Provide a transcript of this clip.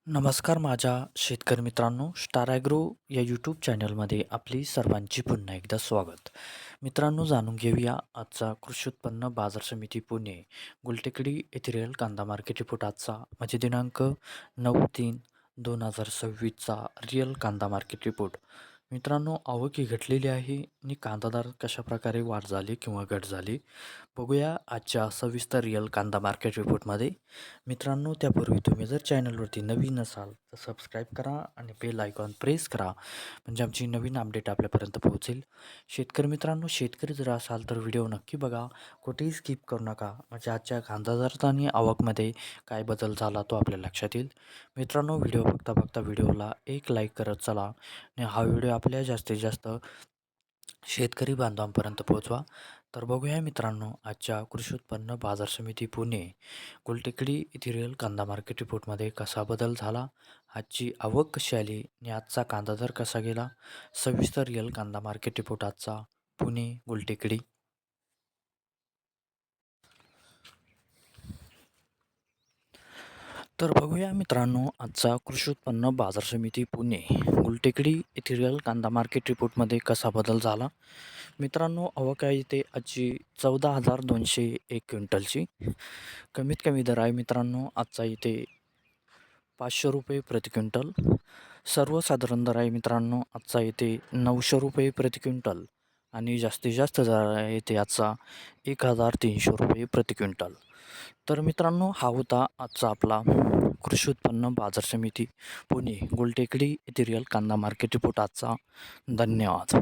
नमस्कार माझ्या शेतकरी मित्रांनो, स्टार ॲग्रो या यूट्यूब चॅनलमध्ये आपली सर्वांची पुन्हा एकदा स्वागत. मित्रांनो, जाणून घेऊया आजचा कृषी उत्पन्न बाजार समिती पुणे गुलटेकडी येथील रिअल कांदा मार्केट रिपोर्ट आजचा म्हणजे दिनांक 9/3/2026चा रिअल कांदा मार्केट रिपोर्ट. मित्रांनो, आवक ही घटलेली आहे आणि कांदा दर कशाप्रकारे वाढ झाली किंवा घट झाली बघूया आजच्या सविस्तर रिअल कांदा मार्केट रिपोर्टमध्ये. मित्रांनो, त्यापूर्वी तुम्ही जर चॅनलवरती नवीन असाल तर सबस्क्राईब करा आणि बेल आयकॉन प्रेस करा, म्हणजे आमची नवीन अपडेट आपल्यापर्यंत पोहोचेल. शेतकरी मित्रांनो, शेतकरी जर असाल तर व्हिडिओ नक्की बघा, कुठेही स्किप करू नका, म्हणजे आजच्या कांदा दरात आणि आवकमध्ये काय बदल झाला तो आपल्या लक्षात येईल. मित्रांनो, व्हिडिओ बघता बघता व्हिडिओला एक लाईक करत चला आणि हा व्हिडिओ आपल्या जास्तीत जास्त शेतकरी बांधवांपर्यंत पोहोचवा. तर बघूया मित्रांनो, आजच्या कृषी उत्पन्न बाजार समिती पुणे गुलटेकडी येथील रिअल कांदा मार्केट रिपोर्टमध्ये कसा बदल झाला, आजची आवक कशी आली आणि आजचा कांदा दर कसा गेला. सविस्तर रिअल कांदा मार्केट रिपोर्ट आजचा पुणे गुलटेकडी. तर बघूया मित्रांनो, आजचा कृषी उत्पन्न बाजार समिती पुणे गुलटेकडी येथील रिअल कांदा मार्केट रिपोर्टमध्ये कसा बदल झाला. मित्रांनो, आवक आहे इथे आजची 14,201 क्विंटलची. कमीत कमी दर आहे मित्रांनो आजचा इथे 500 रुपये प्रति क्विंटल. सर्वसाधारण दर आहे मित्रांनो आजचा इथे 900 रुपये प्रति क्विंटल आणि जास्तीत जास्त दर आहे इथे आजचा 1,300 रुपये प्रति क्विंटल. तर मित्रांनो, हा होता आजचा आपला कृषी उत्पन्न बाजार समिती पुणे गुलटेकडी येथील रिअल कांदा मार्केट रिपोर्ट आजचा. धन्यवाद.